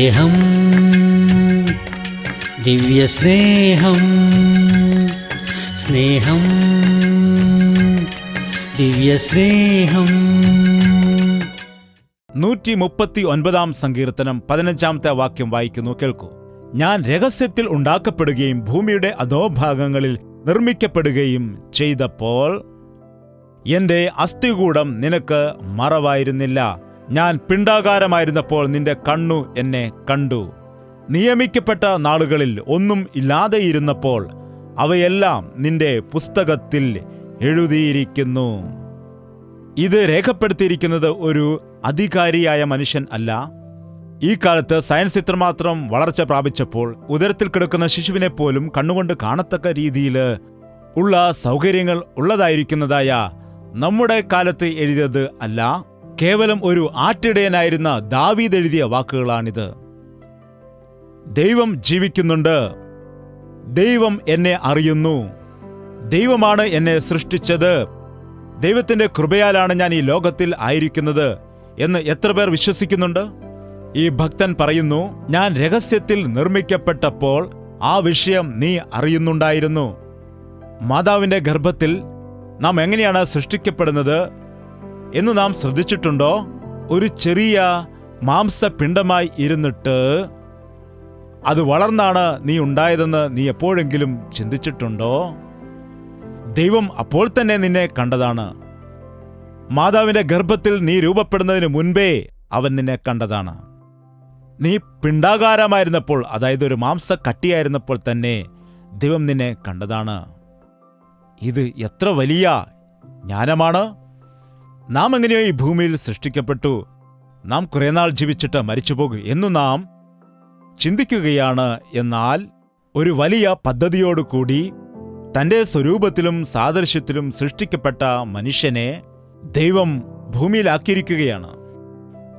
സ്നേഹം, ദിവ്യസ്നേഹം, സ്നേഹം, ദിവ്യസ്നേഹം. 139 സങ്കീർത്തനം 15 വാക്യം വായിക്കുന്നു, കേൾക്കൂ. ഞാൻ രഹസ്യത്തിൽ ഉണ്ടാക്കപ്പെടുകയും ഭൂമിയുടെ അധോഭാഗങ്ങളിൽ നിർമ്മിക്കപ്പെടുകയും ചെയ്തപ്പോൾ എന്റെ അസ്ഥികൂടം നിനക്ക് മറവായിരുന്നില്ല. ഞാൻ പിണ്ഡാകാരമായിരുന്നപ്പോൾ നിന്റെ കണ്ണു എന്നെ കണ്ടു. നിയമിക്കപ്പെട്ട നാളുകളിൽ ഒന്നും ഇല്ലാതെയിരുന്നപ്പോൾ അവയെല്ലാം നിന്റെ പുസ്തകത്തിൽ എഴുതിയിരിക്കുന്നു. ഇത് രേഖപ്പെടുത്തിയിരിക്കുന്നത് ഒരു അധികാരിയായ മനുഷ്യൻ അല്ല. ഈ കാലത്ത് സയൻസ് ഇത്രമാത്രം വളർച്ച പ്രാപിച്ചപ്പോൾ ഉദരത്തിൽ കിടക്കുന്ന ശിശുവിനെ പോലും കണ്ണുകൊണ്ട് കാണത്തക്ക രീതിയിൽ ഉള്ള സൗകര്യങ്ങൾ ഉള്ളതായിരിക്കുന്നതായ നമ്മുടെ കാലത്ത് എഴുതിയത് അല്ല. കേവലം ഒരു ആട്ടിടയനായിരുന്ന ദാവീദ് എഴുതിയ വാക്കുകളാണിത്. ദൈവം ജീവിക്കുന്നുണ്ട്. ദൈവം എന്നെ അറിയുന്നു. ദൈവമാണ് എന്നെ സൃഷ്ടിച്ചത്. ദൈവത്തിന്റെ കൃപയാലാണ് ഞാൻ ഈ ലോകത്തിൽ ആയിരിക്കുന്നത് എന്ന് എത്ര പേർ വിശ്വസിക്കുന്നുണ്ട്? ഈ ഭക്തൻ പറയുന്നു, ഞാൻ രഹസ്യത്തിൽ നിർമ്മിക്കപ്പെട്ടപ്പോൾ ആ വിഷയം നീ അറിയുന്നുണ്ടായിരുന്നു. മാതാവിന്റെ ഗർഭത്തിൽ നാം എങ്ങനെയാണ് സൃഷ്ടിക്കപ്പെടുന്നത് എന്ന് നാം ശ്രദ്ധിച്ചിട്ടുണ്ടോ? ഒരു ചെറിയ മാംസപിണ്ഡമായി ഇരുന്നിട്ട് അത് വളർന്നാണ് നീ ഉണ്ടായതെന്ന് നീ എപ്പോഴെങ്കിലും ചിന്തിച്ചിട്ടുണ്ടോ? ദൈവം അപ്പോൾ തന്നെ നിന്നെ കണ്ടതാണ്. മാതാവിന്റെ ഗർഭത്തിൽ നീ രൂപപ്പെടുന്നതിന് മുൻപേ അവൻ നിന്നെ കണ്ടതാണ്. നീ പിണ്ഡാകാരമായിരുന്നപ്പോൾ, അതായത് ഒരു മാംസക്കട്ടിയായിരുന്നപ്പോൾ തന്നെ ദൈവം നിന്നെ കണ്ടതാണ്. ഇത് എത്ര വലിയ ജ്ഞാനമാണ്! നാം എങ്ങനെയോ ഈ ഭൂമിയിൽ സൃഷ്ടിക്കപ്പെട്ടു, നാം കുറെ നാൾ ജീവിച്ചിട്ട് മരിച്ചുപോകും എന്നു നാം ചിന്തിക്കുകയാണ്. എന്നാൽ ഒരു വലിയ പദ്ധതിയോടുകൂടി തന്റെ സ്വരൂപത്തിലും സാദൃശ്യത്തിലും സൃഷ്ടിക്കപ്പെട്ട മനുഷ്യനെ ദൈവം ഭൂമിയിലാക്കിയിരിക്കുകയാണ്.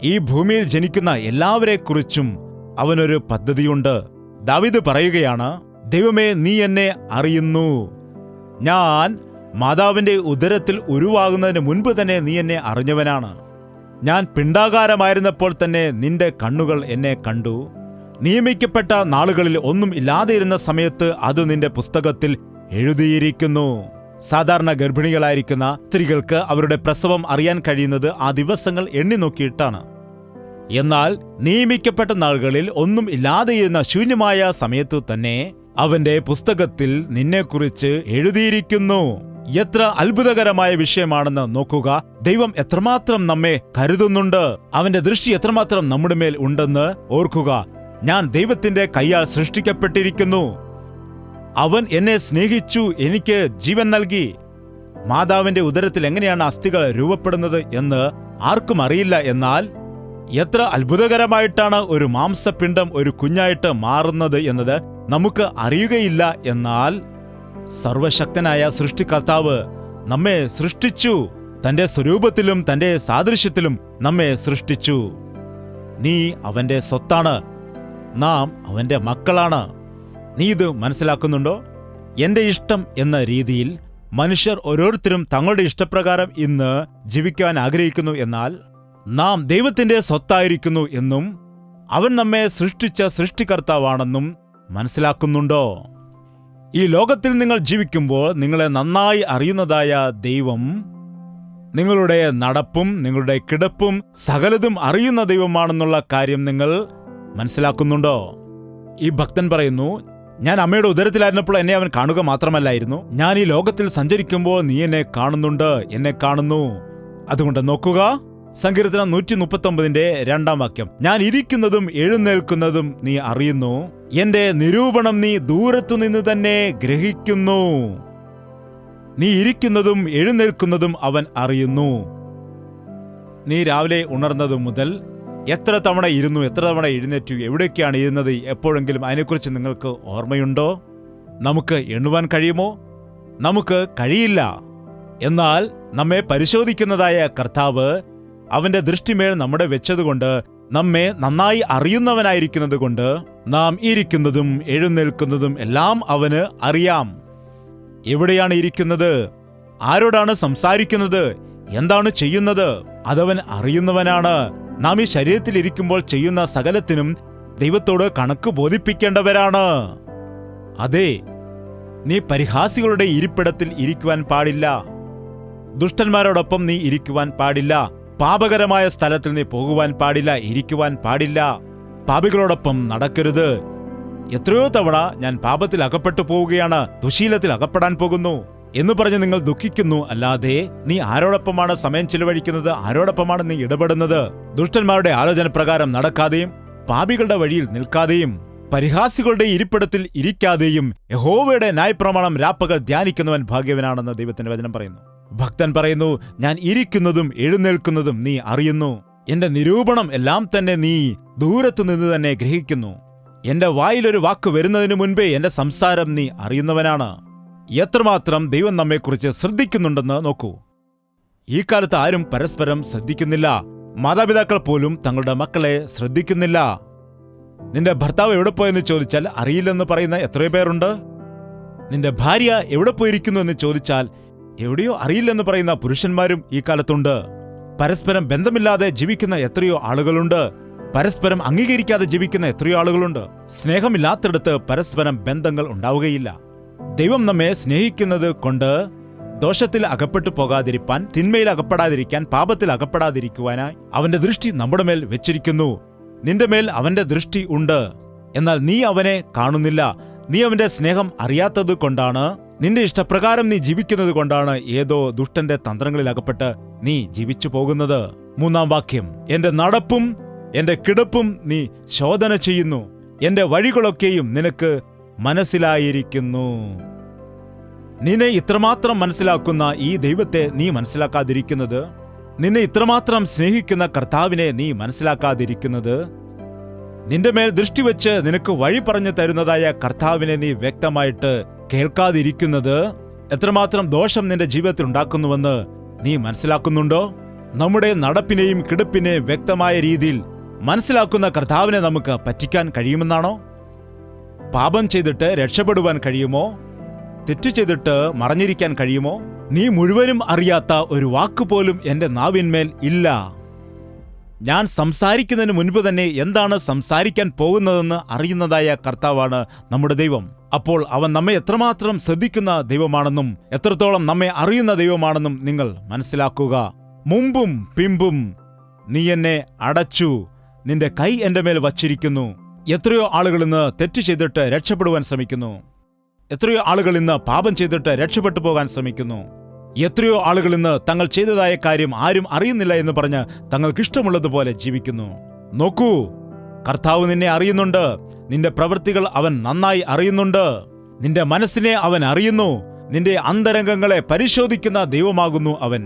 ഈ ഭൂമിയിൽ ജനിക്കുന്ന എല്ലാവരെക്കുറിച്ചും അവനൊരു പദ്ധതിയുണ്ട്. ദാവീദ് പറയുകയാണ്, ദൈവമേ, നീ എന്നെ അറിയുന്നു. ഞാൻ മാതാവിന്റെ ഉദരത്തിൽ ഉരുവാകുന്നതിന് മുൻപ് തന്നെ നീ എന്നെ അറിഞ്ഞവനാണ്. ഞാൻ പിണ്ഡാകാരമായിരുന്നപ്പോൾ തന്നെ നിന്റെ കണ്ണുകൾ എന്നെ കണ്ടു. നിയമിക്കപ്പെട്ട നാളുകളിൽ ഒന്നും ഇല്ലാതെയിരുന്ന സമയത്ത് അത് നിന്റെ പുസ്തകത്തിൽ എഴുതിയിരിക്കുന്നു. സാധാരണ ഗർഭിണികളായിരിക്കുന്ന സ്ത്രീകൾക്ക് അവരുടെ പ്രസവം അറിയാൻ കഴിയുന്നത് ആ ദിവസങ്ങൾ എണ്ണി നോക്കിയിട്ടാണ്. എന്നാൽ നിയമിക്കപ്പെട്ട നാളുകളിൽ ഒന്നും ഇല്ലാതെയിരുന്ന ശൂന്യമായ സമയത്തു തന്നെ അവന്റെ പുസ്തകത്തിൽ നിന്നെക്കുറിച്ച് എഴുതിയിരിക്കുന്നു. എത്ര അത്ഭുതകരമായ വിഷയമാണെന്ന് നോക്കുക. ദൈവം എത്രമാത്രം നമ്മെ കരുതുന്നുണ്ട്. അവന്റെ ദൃഷ്ടി എത്രമാത്രം നമ്മുടെ മേൽ ഉണ്ടെന്ന് ഓർക്കുക. ഞാൻ ദൈവത്തിന്റെ കൈയാൽ സൃഷ്ടിക്കപ്പെട്ടിരിക്കുന്നു. അവൻ എന്നെ സ്നേഹിച്ചു, എനിക്ക് ജീവൻ നൽകി. മാതാവിന്റെ ഉദരത്തിൽ എങ്ങനെയാണ് അസ്ഥികൾ രൂപപ്പെടുന്നത് എന്ന് ആർക്കും അറിയില്ല. എന്നാൽ എത്ര അത്ഭുതകരമായിട്ടാണ് ഒരു മാംസപിണ്ഡം ഒരു കുഞ്ഞായിട്ട് മാറുന്നത് എന്നത് നമുക്ക് അറിയുകയില്ല. എന്നാൽ സർവശക്തനായ സൃഷ്ടികർത്താവ് നമ്മെ സൃഷ്ടിച്ചു. തന്റെ സ്വരൂപത്തിലും തന്റെ സാദൃശ്യത്തിലും നമ്മെ സൃഷ്ടിച്ചു. നീ അവന്റെ സ്വത്താണ്. നാം അവന്റെ മക്കളാണ്. നീ ഇത് മനസ്സിലാക്കുന്നുണ്ടോ? എന്റെ ഇഷ്ടം എന്ന രീതിയിൽ മനുഷ്യർ ഓരോരുത്തരും തങ്ങളുടെ ഇഷ്ടപ്രകാരം ഇന്ന് ജീവിക്കാൻ ആഗ്രഹിക്കുന്നു. എന്നാൽ നാം ദൈവത്തിന്റെ സ്വത്തായിരിക്കുന്നു എന്നും അവൻ നമ്മെ സൃഷ്ടിച്ച സൃഷ്ടികർത്താവാണെന്നും മനസ്സിലാക്കുന്നുണ്ടോ? ഈ ലോകത്തിൽ നിങ്ങൾ ജീവിക്കുമ്പോൾ നിങ്ങളെ നന്നായി അറിയുന്നതായ ദൈവം നിങ്ങളുടെ നടപ്പും നിങ്ങളുടെ കിടപ്പും സകലതും അറിയുന്ന ദൈവമാണെന്നുള്ള കാര്യം നിങ്ങൾ മനസ്സിലാക്കുന്നുണ്ടോ? ഈ ഭക്തൻ പറയുന്നു, ഞാൻ അമ്മയുടെ ഉദരത്തിലായിരുന്നപ്പോൾ എന്നെ അവൻ കാണുക മാത്രമല്ലായിരുന്നു, ഞാൻ ഈ ലോകത്തിൽ സഞ്ചരിക്കുമ്പോൾ നീ എന്നെ കാണുന്നുണ്ട്, എന്നെ കാണുന്നു. അതുകൊണ്ട് നോക്കുക, സങ്കീർത്തനം 139 വാക്യം. ഞാൻ ഇരിക്കുന്നതും എഴുന്നേൽക്കുന്നതും നീ അറിയുന്നു. എന്റെ നിരൂപണം നീ ദൂരത്തുനിന്ന് തന്നെ ഗ്രഹിക്കുന്നു. നീ ഇരിക്കുന്നതും എഴുന്നേൽക്കുന്നതും അവൻ അറിയുന്നു. നീ രാവിലെ ഉണർന്നതു മുതൽ എത്ര തവണ ഇരുന്നു, എത്ര തവണ എഴുന്നേറ്റു, എവിടേക്കാണ് ഇരുന്നത്, എപ്പോഴെങ്കിലും അതിനെക്കുറിച്ച് നിങ്ങൾക്ക് ഓർമ്മയുണ്ടോ? നമുക്ക് എണ്ണുവാൻ കഴിയുമോ? നമുക്ക് കഴിയില്ല. എന്നാൽ നമ്മെ പരിശോധിക്കുന്നതായ കർത്താവ് അവന്റെ ദൃഷ്ടിമേൽ നമ്മുടെ വെച്ചതുകൊണ്ട്, നമ്മെ നന്നായി അറിയുന്നവനായിരിക്കുന്നത് കൊണ്ട് നാം ഇരിക്കുന്നതും എഴുന്നേൽക്കുന്നതും എല്ലാം അവന് അറിയാം. എവിടെയാണ് ഇരിക്കുന്നത്, ആരോടാണ് സംസാരിക്കുന്നത്, എന്താണ് ചെയ്യുന്നത്, അതവൻ അറിയുന്നവനാണ്. നാം ഈ ശരീരത്തിൽ ഇരിക്കുമ്പോൾ ചെയ്യുന്ന സകലത്തിനും ദൈവത്തോട് കണക്ക് ബോധിപ്പിക്കേണ്ടവരാണ്. അതെ, നീ പരിഹാസികളുടെ ഇരിപ്പിടത്തിൽ ഇരിക്കുവാൻ പാടില്ല. ദുഷ്ടന്മാരോടൊപ്പം നീ ഇരിക്കുവാൻ പാടില്ല. പാപകരമായ സ്ഥലത്തിൽ നീ പോകുവാൻ പാടില്ല, ഇരിക്കുവാൻ പാടില്ല. പാപികളോടൊപ്പം നടക്കരുത്. എത്രയോ തവണ ഞാൻ പാപത്തിൽ അകപ്പെട്ടു പോവുകയാണ്, ദുശീലത്തിൽ അകപ്പെടാൻ പോകുന്നു എന്ന് പറഞ്ഞ് നിങ്ങൾ ദുഃഖിക്കുന്നു. അല്ലാതെ നീ ആരോടൊപ്പമാണ് സമയം ചിലവഴിക്കുന്നത്? ആരോടൊപ്പമാണ് നീ ഇടപെടുന്നത്? ദുഷ്ടന്മാരുടെ ആലോചന പ്രകാരം നടക്കാതെയും പാപികളുടെ വഴിയിൽ നിൽക്കാതെയും പരിഹാസികളുടെ ഇരിപ്പിടത്തിൽ ഇരിക്കാതെയും യഹോവയുടെ ന്യായപ്രമാണം രാപ്പകൽ ധ്യാനിക്കുന്നവൻ ഭാഗ്യവനാണെന്ന് ദൈവത്തിന്റെ വചനം പറയുന്നു. ഭക്തൻ പറയുന്നു, ഞാൻ ഇരിക്കുന്നതും എഴുന്നേൽക്കുന്നതും നീ അറിയുന്നു. എന്റെ നിരൂപണം എല്ലാം തന്നെ നീ ദൂരത്തു നിന്ന് തന്നെ ഗ്രഹിക്കുന്നു. എന്റെ വായിലൊരു വാക്ക് വരുന്നതിന് മുൻപേ എന്റെ സംസാരം നീ അറിയുന്നവനാണ്. എത്രമാത്രം ദൈവം നമ്മെക്കുറിച്ച് ശ്രദ്ധിക്കുന്നുണ്ടെന്ന് നോക്കൂ. ഈ കാലത്ത് ആരും പരസ്പരം ശ്രദ്ധിക്കുന്നില്ല. മാതാപിതാക്കൾ പോലും തങ്ങളുടെ മക്കളെ ശ്രദ്ധിക്കുന്നില്ല. നിന്റെ ഭർത്താവ് എവിടെ പോയെന്ന് ചോദിച്ചാൽ അറിയില്ലെന്ന് പറയുന്ന എത്രയോ പേരുണ്ട്. നിന്റെ ഭാര്യ എവിടെ പോയിരിക്കുന്നു എന്ന് ചോദിച്ചാൽ എവിടെയോ അറിയില്ലെന്ന് പറയുന്ന പുരുഷന്മാരും ഈ കാലത്തുണ്ട്. പരസ്പരം ബന്ധമില്ലാതെ ജീവിക്കുന്ന എത്രയോ ആളുകളുണ്ട്. പരസ്പരം അംഗീകരിക്കാതെ ജീവിക്കുന്ന എത്രയോ ആളുകളുണ്ട്. സ്നേഹമില്ലാത്തിടത്ത് പരസ്പരം ബന്ധങ്ങൾ ഉണ്ടാവുകയില്ല. ദൈവം നമ്മെ സ്നേഹിക്കുന്നത് കൊണ്ട് ദോഷത്തിൽ അകപ്പെട്ടു പോകാതിരിപ്പാൻ, തിന്മയിൽ അകപ്പെടാതിരിക്കാൻ, പാപത്തിൽ അകപ്പെടാതിരിക്കുവാനായി അവന്റെ ദൃഷ്ടി നമ്മുടെ മേൽ വെച്ചിരിക്കുന്നു. നിന്റെ മേൽ അവന്റെ ദൃഷ്ടി ഉണ്ട്. എന്നാൽ നീ അവനെ കാണുന്നില്ല. നീ അവന്റെ സ്നേഹം അറിയാത്തത് കൊണ്ടാണ്, നിന്റെ ഇഷ്ടപ്രകാരം നീ ജീവിക്കുന്നത് കൊണ്ടാണ് ഏതോ ദുഷ്ടന്റെ തന്ത്രങ്ങളിൽ അകപ്പെട്ട് നീ ജീവിച്ചു പോകുന്നത്. 3-ാം വാക്യം, എന്റെ നടപ്പും എന്റെ കിടപ്പും നീ ശോധന ചെയ്യുന്നു. എന്റെ വഴികളൊക്കെയും നിനക്ക് മനസ്സിലായിരിക്കുന്നു. നിന്നെ ഇത്രമാത്രം മനസ്സിലാക്കുന്ന ഈ ദൈവത്തെ നീ മനസ്സിലാക്കാതിരിക്കുന്നത്, നിന്നെ ഇത്രമാത്രം സ്നേഹിക്കുന്ന കർത്താവിനെ നീ മനസ്സിലാക്കാതിരിക്കുന്നത്, നിന്റെ മേൽ ദൃഷ്ടിവെച്ച് നിനക്ക് വഴി പറഞ്ഞു തരുന്നതായ കർത്താവിനെ നീ വ്യക്തമായിട്ട് കേൾക്കാതിരിക്കുന്നത് എത്രമാത്രം ദോഷം നിന്റെ ജീവിതത്തിൽ ഉണ്ടാക്കുന്നുവെന്ന് നീ മനസ്സിലാക്കുന്നുണ്ടോ? നമ്മുടെ നടപ്പിനെയും കിടപ്പിനെയും വ്യക്തമായ രീതിയിൽ മനസ്സിലാക്കുന്ന കർത്താവിനെ നമുക്ക് പറ്റിക്കാൻ കഴിയുമെന്നാണോ? പാപം ചെയ്തിട്ട് രക്ഷപ്പെടുവാൻ കഴിയുമോ? തെറ്റു ചെയ്തിട്ട് മറഞ്ഞിരിക്കാൻ കഴിയുമോ? നീ മുഴുവനും അറിയാത്ത ഒരു വാക്കുപോലും എന്റെ നാവിന്മേൽ ഇല്ല. ഞാൻ സംസാരിക്കുന്നതിന് മുൻപ് തന്നെ എന്താണ് സംസാരിക്കാൻ പോകുന്നതെന്ന് അറിയുന്നതായ കർത്താവാണ് നമ്മുടെ ദൈവം. അപ്പോൾ അവൻ നമ്മെ എത്രമാത്രം ശ്രദ്ധിക്കുന്ന ദൈവമാണെന്നും എത്രത്തോളം നമ്മെ അറിയുന്ന ദൈവമാണെന്നും നിങ്ങൾ മനസ്സിലാക്കുക. മുമ്പും പിമ്പും നീ എന്നെ അടച്ചു, നിന്റെ കൈ എന്റെ മേൽ വച്ചിരിക്കുന്നു. എത്രയോ ആളുകൾ ഇന്ന് തെറ്റ് ചെയ്തിട്ട് രക്ഷപ്പെടുവാൻ ശ്രമിക്കുന്നു. എത്രയോ ആളുകൾ ഇന്ന് പാപം ചെയ്തിട്ട് രക്ഷപ്പെട്ടു പോകാൻ ശ്രമിക്കുന്നു. എത്രയോ ആളുകൾ ഇന്ന് തങ്ങൾ ചെയ്തതായ കാര്യം ആരും അറിയുന്നില്ല എന്ന് പറഞ്ഞ് തങ്ങൾക്കിഷ്ടമുള്ളതുപോലെ ജീവിക്കുന്നു. നോക്കൂ, കർത്താവ് നിന്നെ അറിയുന്നുണ്ട്. നിന്റെ പ്രവൃത്തികൾ അവൻ നന്നായി അറിയുന്നുണ്ട്. നിന്റെ മനസ്സിനെ അവൻ അറിയുന്നു. നിന്റെ അന്തരംഗങ്ങളെ പരിശോധിക്കുന്ന ദൈവമാകുന്നു അവൻ.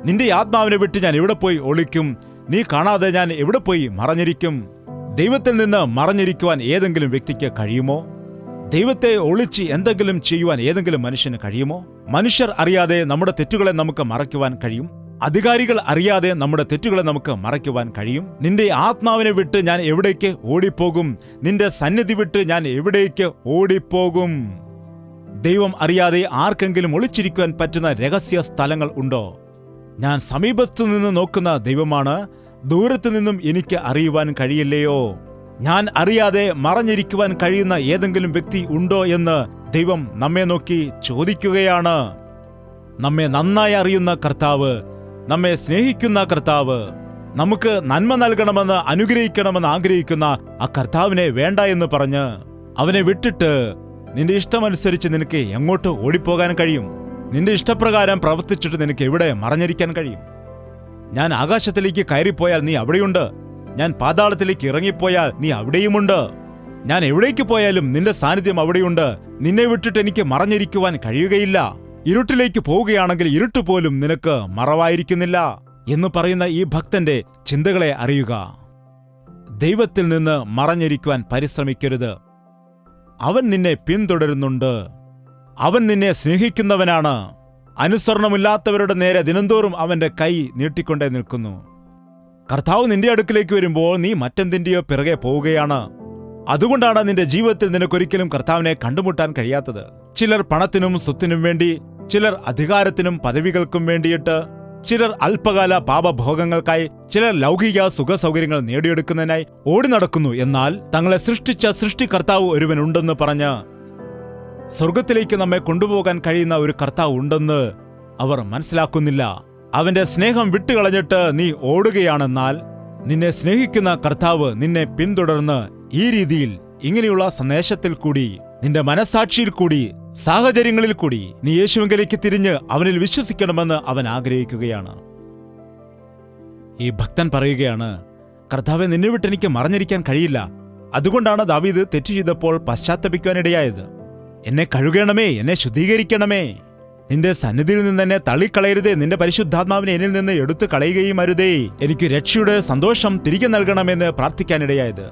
നിന്റെ ആത്മാവിനെ വിട്ട് ഞാൻ എവിടെ പോയി ഒളിക്കും? നീ കാണാതെ ഞാൻ എവിടെ പോയി മറഞ്ഞിരിക്കും? ദൈവത്തിൽ നിന്ന് മറഞ്ഞിരിക്കുവാൻ ഏതെങ്കിലും വ്യക്തിക്ക് കഴിയുമോ? ദൈവത്തെ ഒളിച്ച് എന്തെങ്കിലും ചെയ്യുവാൻ ഏതെങ്കിലും മനുഷ്യന് കഴിയുമോ? മനുഷ്യർ അറിയാതെ നമ്മുടെ തെറ്റുകളെ നമുക്ക് മറയ്ക്കുവാൻ കഴിയും. അധികാരികൾ അറിയാതെ നമ്മുടെ തെറ്റുകളെ നമുക്ക് മറയ്ക്കുവാൻ കഴിയും. നിന്റെ ആത്മാവിനെ വിട്ട് ഞാൻ എവിടേക്ക് ഓടിപ്പോകും? നിന്റെ സന്നിധി വിട്ട് ഞാൻ എവിടേക്ക് ഓടിപ്പോകും? ദൈവം അറിയാതെ ആർക്കെങ്കിലും ഒളിച്ചിരിക്കുവാൻ പറ്റുന്ന രഹസ്യ സ്ഥലങ്ങൾ ഉണ്ടോ? ഞാൻ സമീപത്തു നിന്ന് നോക്കുന്ന ദൈവമാണ്. ദൂരത്തു നിന്നും എനിക്ക് അറിയുവാൻ കഴിയില്ലയോ? ഞാൻ അറിയാതെ മറഞ്ഞിരിക്കുവാൻ കഴിയുന്ന ഏതെങ്കിലും വ്യക്തി ഉണ്ടോ എന്ന് ദൈവം നമ്മെ നോക്കി ചോദിക്കുകയാണ്. നമ്മെ നന്നായി അറിയുന്ന കർത്താവ്, നമ്മെ സ്നേഹിക്കുന്ന കർത്താവ്, നമുക്ക് നന്മ നൽകണമെന്ന് അനുഗ്രഹിക്കണമെന്ന് ആഗ്രഹിക്കുന്ന ആ കർത്താവിനെ വേണ്ട എന്ന് പറഞ്ഞ് അവനെ വിട്ടിട്ട് നിന്റെ ഇഷ്ടമനുസരിച്ച് നിനക്ക് എങ്ങോട്ട് ഓടിപ്പോകാൻ കഴിയും? നിന്റെ ഇഷ്ടപ്രകാരം പ്രവർത്തിച്ചിട്ട് നിനക്ക് എവിടെ മറഞ്ഞിരിക്കാൻ കഴിയും? ഞാൻ ആകാശത്തിലേക്ക് കയറിപ്പോയാൽ നീ അവിടെയുണ്ട്. ഞാൻ പാതാളത്തിലേക്ക് ഇറങ്ങിപ്പോയാൽ നീ അവിടെയുമുണ്ട്. ഞാൻ എവിടേക്ക് പോയാലും നിന്റെ സാന്നിധ്യം അവിടെയുണ്ട്. നിന്നെ വിട്ടിട്ട് എനിക്ക് മറഞ്ഞിരിക്കുവാൻ കഴിയുകയില്ല. ഇരുട്ടിലേക്ക് പോവുകയാണെങ്കിൽ ഇരുട്ട് പോലും നിനക്ക് മറവായിരിക്കുന്നില്ല എന്ന് പറയുന്ന ഈ ഭക്തന്റെ ചിന്തകളെ അറിയുക. ദൈവത്തിൽ നിന്ന് മറഞ്ഞിരിക്കുവാൻ പരിശ്രമിക്കരുത്. അവൻ നിന്നെ പിന്തുടരുന്നുണ്ട്. അവൻ നിന്നെ സ്നേഹിക്കുന്നവനാണ്. അനുസരണമില്ലാത്തവരുടെ നേരെ ദിനംതോറും അവന്റെ കൈ നീട്ടിക്കൊണ്ടേ നിൽക്കുന്നു. കർത്താവ് നിന്റെ അടുക്കിലേക്ക് വരുമ്പോൾ നീ മറ്റെന്തിന്റെയോ പിറകെ പോവുകയാണ്. അതുകൊണ്ടാണ് നിന്റെ ജീവിതത്തിൽ നിനക്കൊരിക്കലും കർത്താവിനെ കണ്ടുമുട്ടാൻ കഴിയാത്തത്. ചിലർ പണത്തിനും സ്വത്തിനും വേണ്ടി, ചിലർ അധികാരത്തിനും പദവികൾക്കും വേണ്ടിയിട്ട്, ചിലർ അല്പകാല പാപഭോഗങ്ങൾക്കായി, ചിലർ ലൗകിക സുഖസൗകര്യങ്ങൾ നേടിയെടുക്കുന്നതിനായി ഓടി നടക്കുന്നു. എന്നാൽ തങ്ങളെ സൃഷ്ടിച്ച സൃഷ്ടികർത്താവ് ഒരുവനുണ്ടെന്ന് പറഞ്ഞ് സ്വർഗത്തിലേക്ക് നമ്മെ കൊണ്ടുപോകാൻ കഴിയുന്ന ഒരു കർത്താവ് ഉണ്ടെന്ന് അവർ മനസ്സിലാക്കുന്നില്ല. അവന്റെ സ്നേഹം വിട്ടുകളഞ്ഞിട്ട് നീ ഓടുകയാണെന്നാൽ നിന്നെ സ്നേഹിക്കുന്ന കർത്താവ് നിന്നെ പിന്തുടർന്ന് ഈ രീതിയിൽ, ഇങ്ങനെയുള്ള സന്ദേശത്തിൽ കൂടി, നിന്റെ മനസാക്ഷിയിൽ കൂടി, സാഹചര്യങ്ങളിൽ കൂടി നീ യേശുവിലേക്ക് തിരിഞ്ഞ് അവനിൽ വിശ്വസിക്കണമെന്ന് അവൻ ആഗ്രഹിക്കുകയാണ്. ഈ ഭക്തൻ പറയുകയാണ്, കർത്താവെ, നിന്നെ വിട്ട് എനിക്ക് മറഞ്ഞിരിക്കാൻ കഴിയില്ല. അതുകൊണ്ടാണ് ദാവീദ് തെറ്റു ചെയ്തപ്പോൾ പശ്ചാത്തപിക്കുവാനിടയായത്. എന്നെ കഴുകണമേ, എന്നെ ശുദ്ധീകരിക്കണമേ, നിന്റെ സന്നിധിയിൽ നിന്ന് എന്നെ തള്ളിക്കളയരുതേ, നിന്റെ പരിശുദ്ധാത്മാവിനെ എന്നിൽ നിന്ന് എടുത്തു കളയുകയും അരുതേ, എനിക്ക് രക്ഷയുടെ സന്തോഷം തിരികെ നൽകണമെന്ന് പ്രാർത്ഥിക്കാനിടയായത്.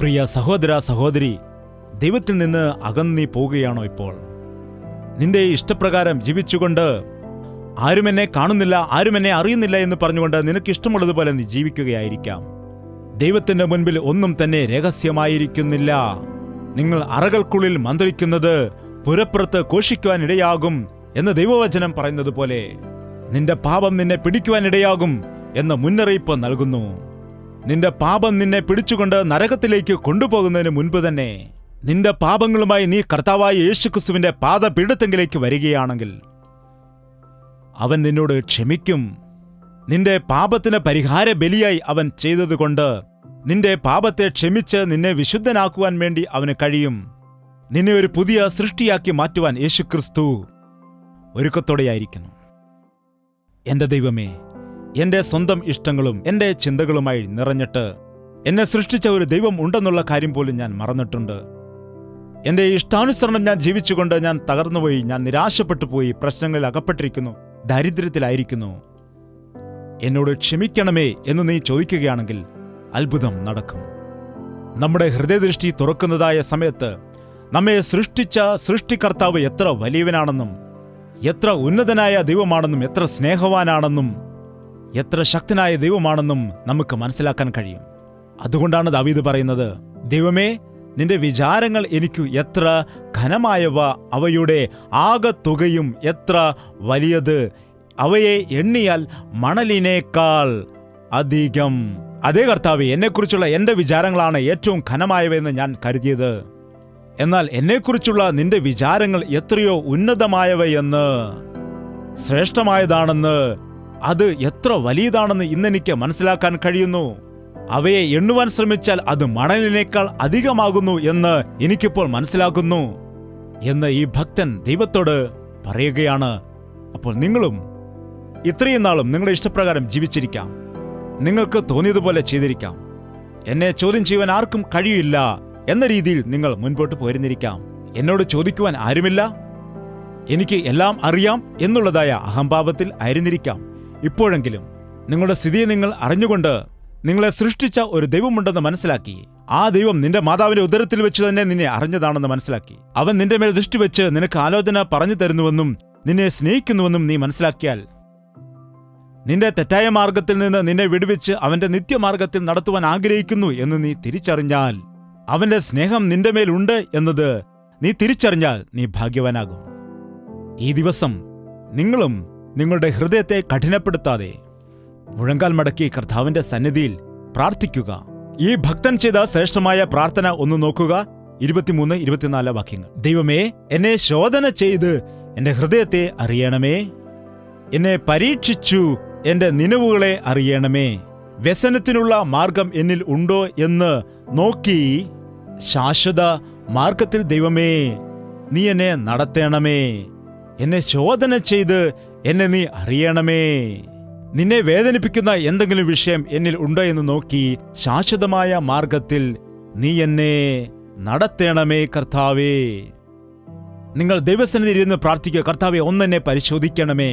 പ്രിയ സഹോദര സഹോദരി, ദൈവത്തിൽ നിന്ന് അകന്നു നീ പോവുകയാണോ ഇപ്പോൾ? നിന്റെ ഇഷ്ടപ്രകാരം ജീവിച്ചുകൊണ്ട്, ആരും എന്നെ കാണുന്നില്ല, ആരും എന്നെ അറിയുന്നില്ല എന്ന് പറഞ്ഞുകൊണ്ട് നിനക്ക് ഇഷ്ടമുള്ളതുപോലെ നീ ജീവിക്കുകയായിരിക്കാം. ദൈവത്തിന്റെ മുൻപിൽ ഒന്നും തന്നെ രഹസ്യമായിരിക്കുന്നില്ല. നിങ്ങൾ അറകൾക്കുള്ളിൽ മന്ത്രിക്കുന്നത് പുരപ്പുറത്ത് ഘോഷിക്കുവാനിടയാകും എന്ന് ദൈവവചനം പറയുന്നത് പോലെ നിന്റെ പാപം നിന്നെ പിടിക്കുവാനിടയാകും എന്ന് മുന്നറിയിപ്പ് നൽകുന്നു. നിന്റെ പാപം നിന്നെ പിടിച്ചുകൊണ്ട് നരകത്തിലേക്ക് കൊണ്ടുപോകുന്നതിന് മുൻപ് തന്നെ നിന്റെ പാപങ്ങളുമായി നീ കർത്താവായ യേശുക്രിസ്തുവിന്റെ പാദപീഠത്തെങ്കിലേക്ക് വരികയാണെങ്കിൽ അവൻ നിന്നോട് ക്ഷമിക്കും. നിന്റെ പാപത്തിന് പരിഹാര ബലിയായി അവൻ ചെയ്തതുകൊണ്ട് നിന്റെ പാപത്തെ ക്ഷമിച്ച് നിന്നെ വിശുദ്ധനാക്കുവാൻ വേണ്ടി അവന് കഴിയും. നിന്നെ ഒരു പുതിയ സൃഷ്ടിയാക്കി മാറ്റുവാൻ യേശുക്രിസ്തു ഒരുക്കത്തോടെയായിരിക്കുന്നു. എന്റെ ദൈവമേ, എന്റെ സ്വന്തം ഇഷ്ടങ്ങളും എന്റെ ചിന്തകളുമായി നിറഞ്ഞിട്ട് എന്നെ സൃഷ്ടിച്ച ഒരു ദൈവം ഉണ്ടെന്നുള്ള കാര്യം പോലും ഞാൻ മറന്നിട്ടുണ്ട്. എന്റെ ഇഷ്ടാനുസരണം ഞാൻ ജീവിച്ചുകൊണ്ട് ഞാൻ തകർന്നുപോയി, ഞാൻ നിരാശപ്പെട്ടു പോയി, പ്രശ്നങ്ങളിൽ അകപ്പെട്ടിരിക്കുന്നു, ദാരിദ്ര്യത്തിലായിരിക്കുന്നു. എന്നോട് ക്ഷമിക്കണമേ എന്ന് നീ ചോദിക്കുകയാണെങ്കിൽ അത്ഭുതം നടക്കും. നമ്മുടെ ഹൃദയദൃഷ്ടി തുറക്കുന്നതായ സമയത്ത് നമ്മെ സൃഷ്ടിച്ച സൃഷ്ടികർത്താവ് എത്ര വലിയവനാണെന്നും എത്ര ഉന്നതനായ ദൈവമാണെന്നും എത്ര സ്നേഹവാനാണെന്നും എത്ര ശക്തനായ ദൈവമാണെന്നും നമുക്ക് മനസ്സിലാക്കാൻ കഴിയും. അതുകൊണ്ടാണ് ദാവീദ് പറയുന്നത്, ദൈവമേ, നിന്റെ വിചാരങ്ങൾ എനിക്ക് എത്ര ഘനമായവ, അവയുടെ ആകത്തുകയും എത്ര വലിയത്, അവയെ എണ്ണിയാൽ മണലിനേക്കാൾ അധികം. അതേ കർത്താവേ, എന്നെക്കുറിച്ചുള്ള എന്റെ വിചാരങ്ങളാണ് ഏറ്റവും ഘനമായവയെന്ന് ഞാൻ കരുതിയത്. എന്നാൽ എന്നെക്കുറിച്ചുള്ള നിന്റെ വിചാരങ്ങൾ എത്രയോ ഉന്നതമായവയെന്ന്, ശ്രേഷ്ഠമായതാണെന്ന്, അത് എത്ര വലിയതാണെന്ന് ഇന്നെനിക്ക് മനസ്സിലാക്കാൻ കഴിയുന്നു. അവയെ എണ്ണുവാൻ ശ്രമിച്ചാൽ അത് മണലിനേക്കാൾ അധികമാകുന്നു എന്ന് എനിക്കിപ്പോൾ മനസ്സിലാക്കുന്നു എന്ന് ഈ ഭക്തൻ ദൈവത്തോട് പറയുകയാണ്. അപ്പോൾ നിങ്ങളും ഇത്രയും നാളും നിങ്ങളുടെ ഇഷ്ടപ്രകാരം ജീവിച്ചിരിക്കാം, നിങ്ങൾക്ക് തോന്നിയതുപോലെ ചെയ്തിരിക്കാം, എന്നെ ചോദ്യം ചെയ്യുവാൻ ആർക്കും കഴിയില്ല എന്ന രീതിയിൽ നിങ്ങൾ മുൻപോട്ട് പോയിരുന്നിരിക്കാം. എന്നോട് ചോദിക്കുവാൻ ആരുമില്ല, എനിക്ക് എല്ലാം അറിയാം എന്നുള്ളതായ അഹംഭാവത്തിൽ ആയിരുന്നിരിക്കാം. ഇപ്പോഴെങ്കിലും നിങ്ങളുടെ സ്ഥിതിയെ നിങ്ങൾ അറിഞ്ഞുകൊണ്ട് നിങ്ങളെ സൃഷ്ടിച്ച ഒരു ദൈവമുണ്ടെന്ന് മനസ്സിലാക്കി, ആ ദൈവം നിന്റെ മാതാവിന്റെ ഉദരത്തിൽ വെച്ച് തന്നെ നിന്നെ അറിഞ്ഞതാണെന്ന് മനസ്സിലാക്കി, അവൻ നിന്റെ മേൽ ദൃഷ്ടി വെച്ച് നിനക്ക് ആലോചന പറഞ്ഞു തരുന്നുവെന്നും നിന്നെ സ്നേഹിക്കുന്നുവെന്നും നീ മനസ്സിലാക്കിയാൽ, നിന്റെ തെറ്റായ മാർഗത്തിൽ നിന്ന് നിന്നെ വിടുവിച്ച് അവന്റെ നിത്യമാർഗത്തിൽ നടത്തുവാൻ ആഗ്രഹിക്കുന്നു എന്ന് നീ തിരിച്ചറിഞ്ഞാൽ, അവന്റെ സ്നേഹം നിന്റെ മേലുണ്ട് എന്നത് നീ തിരിച്ചറിഞ്ഞാൽ നീ ഭാഗ്യവാനാകും. ഈ ദിവസം നിങ്ങളും നിങ്ങളുടെ ഹൃദയത്തെ കഠിനപ്പെടുത്താതെ മുഴങ്കാൽ മടക്കി കർത്താവിന്റെ സന്നിധിയിൽ പ്രാർത്ഥിക്കുക. ഈ ഭക്തൻ ചെയ്ത ശ്രേഷ്ഠമായ പ്രാർത്ഥന ഒന്ന് നോക്കുക. 23-24 വാക്യങ്ങൾ. ദൈവമേ, എന്നെ ശോധന ചെയ്ത് എന്റെ ഹൃദയത്തെ അറിയണമേ, എന്നെ പരീക്ഷിച്ചു എന്റെ നിലവുകളെ അറിയണമേ, വ്യസനത്തിനുള്ള മാർഗം എന്നിൽ ഉണ്ടോ എന്ന് നോക്കി ശാശ്വത മാർഗത്തിൽ ദൈവമേ നീ എന്നെ നടത്തണമേ. എന്നെ ശോധന ചെയ്ത് എന്നെ നീ അറിയണമേ. നിന്നെ വേദനിപ്പിക്കുന്ന എന്തെങ്കിലും വിഷയം എന്നിൽ ഉണ്ടോ എന്ന് നോക്കി ശാശ്വതമായ മാർഗത്തിൽ നീ എന്നെ നടത്തണമേ കർത്താവേ. നിങ്ങൾ ദൈവസന്നിധിയിൽ ഇരുന്ന് പ്രാർത്ഥിക്കുക, കർത്താവേ ഒന്നെന്നെ പരിശോധിക്കണമേ.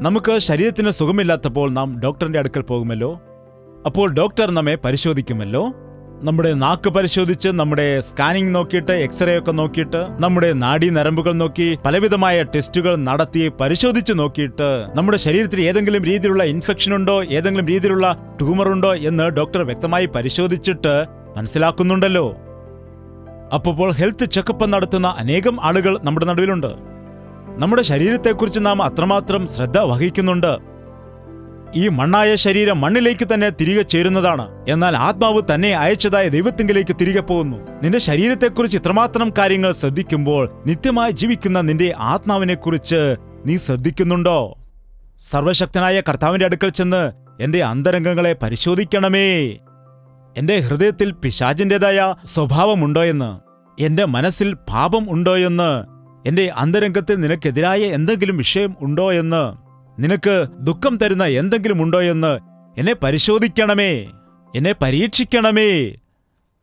നമുക്ക് ശരീരത്തിന് സുഖമില്ലാത്തപ്പോൾ നാം ഡോക്ടറിന്റെ അടുക്കൽ പോകുമല്ലോ, അപ്പോൾ ഡോക്ടർ നമ്മെ പരിശോധിക്കുമല്ലോ. നമ്മുടെ നാക്ക് പരിശോധിച്ച്, നമ്മുടെ സ്കാനിംഗ് നോക്കിയിട്ട്, എക്സ്റേ ഒക്കെ നോക്കിയിട്ട്, നമ്മുടെ നാഡീ നരമ്പുകൾ നോക്കി പലവിധമായ ടെസ്റ്റുകൾ നടത്തി പരിശോധിച്ച് നോക്കിയിട്ട് നമ്മുടെ ശരീരത്തിൽ ഏതെങ്കിലും രീതിയിലുള്ള ഇൻഫെക്ഷൻ ഉണ്ടോ, ഏതെങ്കിലും രീതിയിലുള്ള ട്യൂമർ ഉണ്ടോ എന്ന് ഡോക്ടർ വ്യക്തമായി പരിശോധിച്ചിട്ട് മനസ്സിലാക്കുന്നുണ്ടല്ലോ. അപ്പോൾ ഹെൽത്ത് ചെക്കപ്പ് നടത്തുന്ന അനേകം ആളുകൾ നമ്മുടെ നടുവിലുണ്ട്. നമ്മുടെ ശരീരത്തെക്കുറിച്ച് നാം അത്രമാത്രം ശ്രദ്ധ വഹിക്കുന്നുണ്ട്. ഈ മണ്ണായ ശരീരം മണ്ണിലേക്ക് തന്നെ തിരികെ ചേരുന്നതാണ്. എന്നാൽ ആത്മാവ് തന്നെ അയച്ചതായ ദൈവത്തിങ്കിലേക്ക് തിരികെ പോകുന്നു. നിന്റെ ശരീരത്തെക്കുറിച്ച് ഇത്രമാത്രം കാര്യങ്ങൾ ശ്രദ്ധിക്കുമ്പോൾ നിത്യമായി ജീവിക്കുന്ന നിന്റെ ആത്മാവിനെക്കുറിച്ച് നീ ശ്രദ്ധിക്കുന്നുണ്ടോ? സർവശക്തനായ കർത്താവിന്റെ അടുക്കൽ ചെന്ന് എന്റെ അന്തരംഗങ്ങളെ പരിശോധിക്കണമേ. എന്റെ ഹൃദയത്തിൽ പിശാചിന്റേതായ സ്വഭാവമുണ്ടോയെന്ന്, എന്റെ മനസ്സിൽ പാപം ഉണ്ടോയെന്ന്, എന്റെ അന്തരംഗത്തിൽ നിനക്കെതിരായ എന്തെങ്കിലും വിഷയം ഉണ്ടോയെന്ന്, നിനക്ക് ദുഃഖം തരുന്ന എന്തെങ്കിലും ഉണ്ടോയെന്ന് എന്നെ പരിശോധിക്കണമേ, എന്നെ പരീക്ഷിക്കണമേ.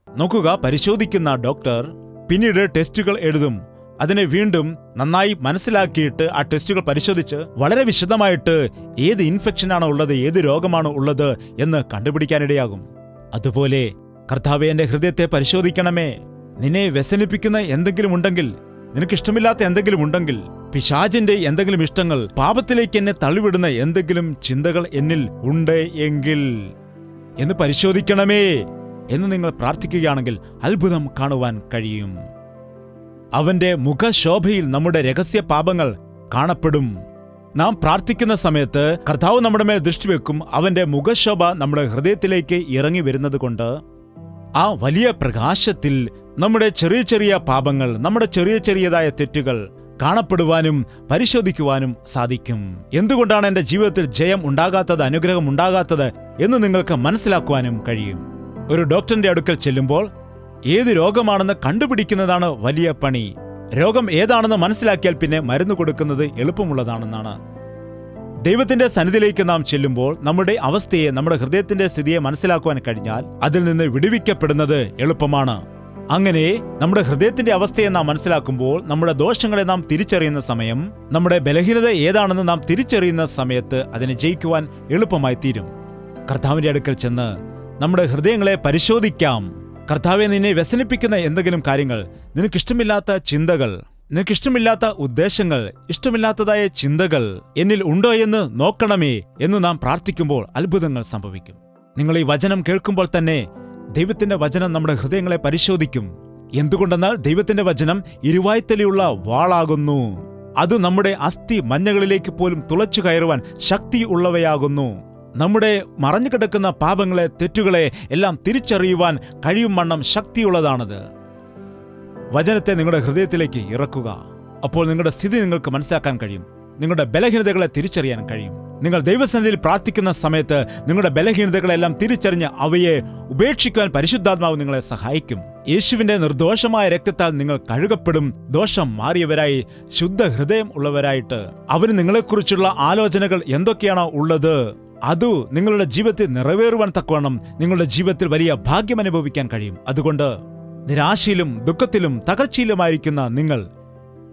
നോക്കുക, പരിശോധിക്കുന്ന ഡോക്ടർ പിന്നീട് ടെസ്റ്റുകൾ എഴുതും. അതിനെ വീണ്ടും നന്നായി മനസ്സിലാക്കിയിട്ട് ആ ടെസ്റ്റുകൾ പരിശോധിച്ച് വളരെ വിശദമായിട്ട് ഏത് ഇൻഫെക്ഷനാണ് ഉള്ളത്, ഏത് രോഗമാണ് ഉള്ളത് എന്ന് കണ്ടുപിടിക്കാനിടയാകും. അതുപോലെ കർത്താവേ, എന്റെ ഹൃദയത്തെ പരിശോധിക്കണമേ. നിന്നെ വ്യസനിപ്പിക്കുന്ന എന്തെങ്കിലും ഉണ്ടെങ്കിൽ, നിനക്കിഷ്ടമില്ലാത്ത എന്തെങ്കിലും ഉണ്ടെങ്കിൽ, പിശാചിന്റെ എന്തെങ്കിലും ഇഷ്ടങ്ങൾ, പാപത്തിലേക്ക് എന്നെ തള്ളിവിടുന്ന എന്തെങ്കിലും ചിന്തകൾ എന്നിൽ ഉണ്ട് എങ്കിൽ എന്ന് പരിശോധിക്കണമേ എന്ന് നിങ്ങൾ പ്രാർത്ഥിക്കുകയാണെങ്കിൽ അത്ഭുതം കാണുവാൻ കഴിയും. അവന്റെ മുഖശോഭയിൽ നമ്മുടെ രഹസ്യ പാപങ്ങൾ കാണപ്പെടും. നാം പ്രാർത്ഥിക്കുന്ന സമയത്ത് കർത്താവ് നമ്മുടെ മേൽ ദൃഷ്ടിവെക്കും. അവന്റെ മുഖശോഭ നമ്മുടെ ഹൃദയത്തിലേക്ക് ഇറങ്ങി വരുന്നത് കൊണ്ട് ആ വലിയ പ്രകാശത്തിൽ നമ്മുടെ ചെറിയ ചെറിയ പാപങ്ങൾ, നമ്മുടെ ചെറിയ ചെറിയതായ തെറ്റുകൾ കാണപ്പെടുവാനും പരിശോധിക്കുവാനും സാധിക്കും. എന്തുകൊണ്ടാണ് എൻ്റെ ജീവിതത്തിൽ ജയം ഉണ്ടാകാത്തത്, അനുഗ്രഹം ഉണ്ടാകാത്തത് എന്ന് നിങ്ങൾക്ക് മനസ്സിലാക്കുവാനും കഴിയും. ഒരു ഡോക്ടറിന്റെ അടുക്കൽ ചെല്ലുമ്പോൾ ഏത് രോഗമാണെന്ന് കണ്ടുപിടിക്കുന്നതാണ് വലിയ പണി. രോഗം ഏതാണെന്ന് മനസ്സിലാക്കിയാൽ പിന്നെ മരുന്ന് കൊടുക്കുന്നത് എളുപ്പമുള്ളതാണെന്നാണ്. ദൈവത്തിന്റെ സന്നിധിയിലേക്ക് നാം ചെല്ലുമ്പോൾ നമ്മുടെ അവസ്ഥയെ, നമ്മുടെ ഹൃദയത്തിന്റെ സ്ഥിതിയെ മനസ്സിലാക്കുവാൻ കഴിഞ്ഞാൽ അതിൽ നിന്ന് വിടുവിക്കപ്പെടുന്നത് എളുപ്പമാണ്. അങ്ങനെ നമ്മുടെ ഹൃദയത്തിന്റെ അവസ്ഥയെ നാം മനസ്സിലാക്കുമ്പോൾ, നമ്മുടെ ദോഷങ്ങളെ നാം തിരിച്ചറിയുന്ന സമയം, നമ്മുടെ ബലഹീനത ഏതാണെന്ന് നാം തിരിച്ചറിയുന്ന സമയത്ത് അതിനെ ജയിക്കുവാൻ എളുപ്പമായി തീരും. കർത്താവിന്റെ അടുക്കൽ ചെന്ന് നമ്മുടെ ഹൃദയങ്ങളെ പരിശോധിക്കാം. കർത്താവെ, നിന്നെ വ്യസനിപ്പിക്കുന്ന എന്തെങ്കിലും കാര്യങ്ങൾ, നിനക്കിഷ്ടമില്ലാത്ത ചിന്തകൾ, നിനക്കിഷ്ടമില്ലാത്ത ഉദ്ദേശങ്ങൾ, ഇഷ്ടമില്ലാത്തതായ ചിന്തകൾ എന്നിൽ ഉണ്ടോ എന്ന് നോക്കണമേ എന്ന് നാം പ്രാർത്ഥിക്കുമ്പോൾ അത്ഭുതങ്ങൾ സംഭവിക്കും. നിങ്ങൾ ഈ വചനം കേൾക്കുമ്പോൾ തന്നെ ദൈവത്തിന്റെ വചനം നമ്മുടെ ഹൃദയങ്ങളെ പരിശോധിക്കും. എന്തുകൊണ്ടെന്നാൽ ദൈവത്തിന്റെ വചനം ഇരുവായ്ത്തലയുള്ള വാളാകുന്നു. അത് നമ്മുടെ അസ്ഥി മഞ്ഞകളിലേക്ക് പോലും തുളച്ചു കയറുവാൻ ശക്തി ഉള്ളവയാകുന്നു. നമ്മുടെ മറഞ്ഞു കിടക്കുന്ന പാപങ്ങളെ, തെറ്റുകളെ എല്ലാം തിരിച്ചറിയുവാൻ കഴിയും വണ്ണം ശക്തിയുള്ളതാണത്. വചനത്തെ നിങ്ങളുടെ ഹൃദയത്തിലേക്ക് ഇറക്കുക. അപ്പോൾ നിങ്ങളുടെ സ്ഥിതി നിങ്ങൾക്ക് മനസ്സിലാക്കാൻ കഴിയും. നിങ്ങളുടെ ബലഹീനതകളെ തിരിച്ചറിയാൻ കഴിയും. നിങ്ങൾ ദൈവസന്നിധിയിൽ പ്രാർത്ഥിക്കുന്ന സമയത്ത് നിങ്ങളുടെ ബലഹീനതകളെല്ലാം തിരിച്ചറിഞ്ഞ് അവയെ ഉപേക്ഷിക്കുവാൻ പരിശുദ്ധാത്മാവ് നിങ്ങളെ സഹായിക്കും. യേശുവിന്റെ നിർദോഷമായ രക്തത്താൽ നിങ്ങൾ കഴുകപ്പെടും. ദോഷം മാറിയവരായി, ശുദ്ധ ഹൃദയം ഉള്ളവരായിട്ട്. അവന് നിങ്ങളെക്കുറിച്ചുള്ള ആലോചനകൾ എന്തൊക്കെയാണോ ഉള്ളത്, അത് നിങ്ങളുടെ ജീവിതത്തിൽ നിറവേറുവാൻ തക്കവണ്ണം നിങ്ങളുടെ ജീവിതത്തിൽ വലിയ ഭാഗ്യം അനുഭവിക്കാൻ കഴിയും. അതുകൊണ്ട് നിരാശയിലും ദുഃഖത്തിലും തകർച്ചയിലുമായിരിക്കുന്ന നിങ്ങൾ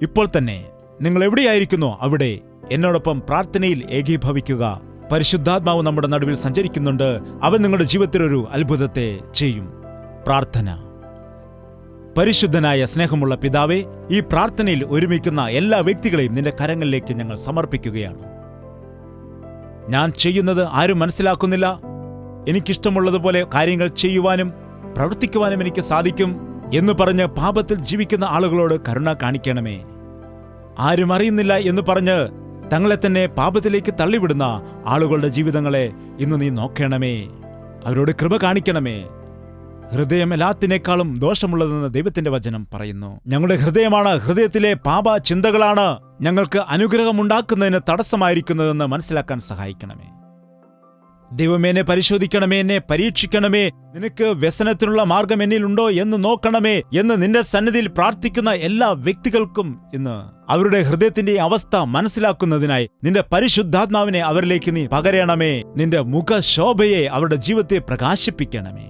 ഇപ്പോൾ തന്നെ, നിങ്ങൾ എവിടെയായിരിക്കുന്നോ അവിടെ എന്നോടൊപ്പം പ്രാർത്ഥനയിൽ ഏകീഭവിക്കുക. പരിശുദ്ധാത്മാവ് നമ്മുടെ നടുവിൽ സഞ്ചരിക്കുന്നുണ്ട്. അവൻ നിങ്ങളുടെ ജീവിതത്തിൽ ഒരു അത്ഭുതത്തെ ചെയ്യും. പ്രാർത്ഥന. പരിശുദ്ധനായ സ്നേഹമുള്ള പിതാവേ, ഈ പ്രാർത്ഥനയിൽ ഒരുമിക്കുന്ന എല്ലാ വ്യക്തികളെയും നിന്റെ കരങ്ങളിലേക്ക് ഞങ്ങൾ സമർപ്പിക്കുകയാണ്. ഞാൻ ചെയ്യുന്നത് ആരും മനസ്സിലാക്കുന്നില്ല. എനിക്കിഷ്ടമുള്ളതുപോലെ കാര്യങ്ങൾ ചെയ്യുവാനും പ്രവർത്തിക്കുവാനും എനിക്ക് സാധിക്കും എന്ന് പറഞ്ഞ് പാപത്തിൽ ജീവിക്കുന്ന ആളുകളോട് കരുണ കാണിക്കണമേ. ആരും അറിയുന്നില്ല എന്ന് പറഞ്ഞ് തങ്ങളെ തന്നെ പാപത്തിലേക്ക് തള്ളിവിടുന്ന ആളുകളുടെ ജീവിതങ്ങളെ ഇന്ന് നീ നോക്കണമേ. അവരോട് കൃപ കാണിക്കണമേ. ഹൃദയം എല്ലാത്തിനേക്കാളും ദോഷമുള്ളതെന്ന് ദൈവത്തിന്റെ വചനം പറയുന്നു. ഞങ്ങളുടെ ഹൃദയമാണ്, ഹൃദയത്തിലെ പാപ ചിന്തകളാണ് ഞങ്ങൾക്ക് അനുഗ്രഹമുണ്ടാക്കുന്നതിന് തടസ്സമായിരിക്കുന്നതെന്ന് മനസ്സിലാക്കാൻ സഹായിക്കണമേ. ദൈവമേ, എന്നെ പരിശോധിക്കണമേ, എന്നെ പരീക്ഷിക്കണമേ. നിനക്ക് വ്യസനത്തിനുള്ള മാർഗം എന്നിലുണ്ടോ എന്ന് നോക്കണമേ എന്ന് നിന്റെ സന്നിധിയിൽ പ്രാർത്ഥിക്കുന്ന എല്ലാ വ്യക്തികൾക്കും ഇന്ന് അവരുടെ ഹൃദയത്തിന്റെ അവസ്ഥ മനസ്സിലാക്കുന്നതിനായി നിന്റെ പരിശുദ്ധാത്മാവിനെ അവരിലേക്ക് നീ പകരണമേ. നിന്റെ മുഖശോഭയെ അവരുടെ ജീവിതത്തെ പ്രകാശിപ്പിക്കണമേ.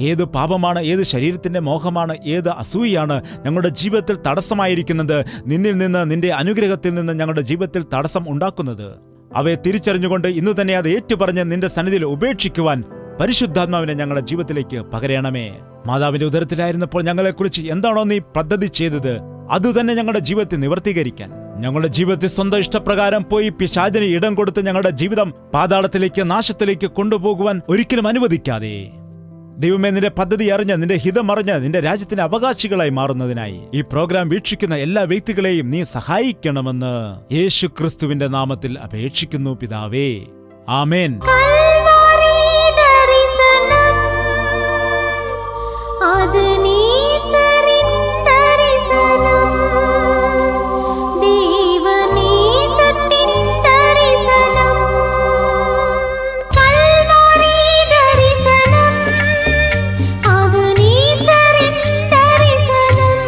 ഏത് പാപമാണ്, ഏത് ശരീരത്തിന്റെ മോഹമാണ്, ഏത് അസൂയാണ് ഞങ്ങളുടെ ജീവിതത്തിൽ തടസ്സമായിരിക്കുന്നത്, നിന്നിൽ നിന്ന്, നിന്റെ അനുഗ്രഹത്തിൽ നിന്ന് ഞങ്ങളുടെ ജീവിതത്തിൽ തടസ്സം ഉണ്ടാക്കുന്നത്, അവയെ തിരിച്ചറിഞ്ഞുകൊണ്ട് ഇന്നു തന്നെ അത് ഏറ്റുപറഞ്ഞ് നിന്റെ സന്നിധിയിൽ ഉപേക്ഷിക്കുവാൻ പരിശുദ്ധാത്മാവിനെ ഞങ്ങളുടെ ജീവിതത്തിലേക്ക് പകരണമേ. മാതാവിന്റെ ഉദരത്തിലായിരുന്നപ്പോൾ ഞങ്ങളെക്കുറിച്ച് എന്താണോ നീ പദ്ധതി ചെയ്തത് അതുതന്നെ ഞങ്ങളുടെ ജീവിതത്തിൽ നിവർത്തീകരിക്കാൻ, ഞങ്ങളുടെ ജീവിതത്തിൽ സ്വന്തം ഇഷ്ടപ്രകാരം പോയി പിശാചിന് ഇടം കൊടുത്ത് ഞങ്ങളുടെ ജീവിതം പാതാളത്തിലേക്ക്, നാശത്തിലേക്ക് കൊണ്ടുപോകുവാൻ ഒരിക്കലും അനുവദിക്കാതെ, ദൈവമേ, നിന്റെ പദ്ധതി അറിഞ്ഞ്, നിന്റെ ഹിതമറിഞ്ഞ് നിന്റെ രാജ്യത്തിന്റെ അവകാശികളായി മാറുന്നതിനായി ഈ പ്രോഗ്രാം വീക്ഷിക്കുന്ന എല്ലാ വ്യക്തികളെയും നീ സഹായിക്കണമെന്ന് യേശു ക്രിസ്തുവിന്റെ നാമത്തിൽ അപേക്ഷിക്കുന്നു പിതാവേ. ആമേൻ. കൽവരി ദർശനം അത് നീസരിൻ ദർശനം ദൈവനീസത്തിൻ ദർശനം കൽവരി ദർശനം അത് നീസരിൻ ദർശനം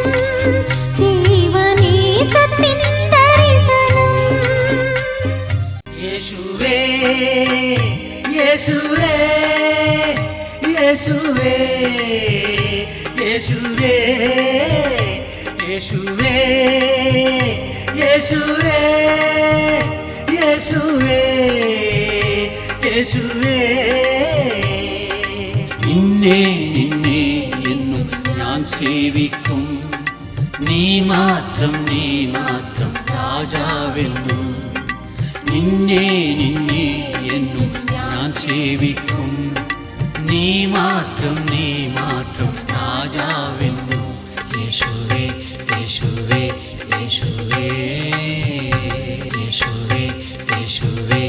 ദൈവനീസത്തിൻ ദർശനം യേശുവേ യേശുവേ യേശുവേ യേശുവേ യേശുവേ യേശുവേ യേശുവേ യേശുവേ നിന്നെ നിന്നെ എന്നും ഞാൻ സേവിക്കും നീ മാത്രം രാജാവെന്നും നിന്നെ നിന്നെ എന്നും ഞാൻ സേവിക്കും നീ മാത്രം രാജാവെന്നും യേശുവേ യേശുവേ യേശുവേ യേശുവേ യേശുവേ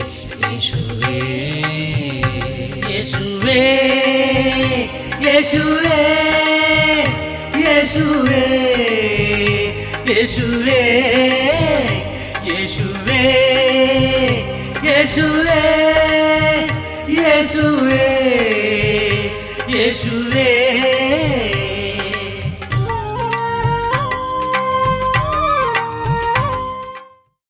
യേശുവേ യേശുവേ യേശുവേ യേശുവേ യേശുവേ യേശുവേ യേശുവേ യേശുവേ യേശുവേ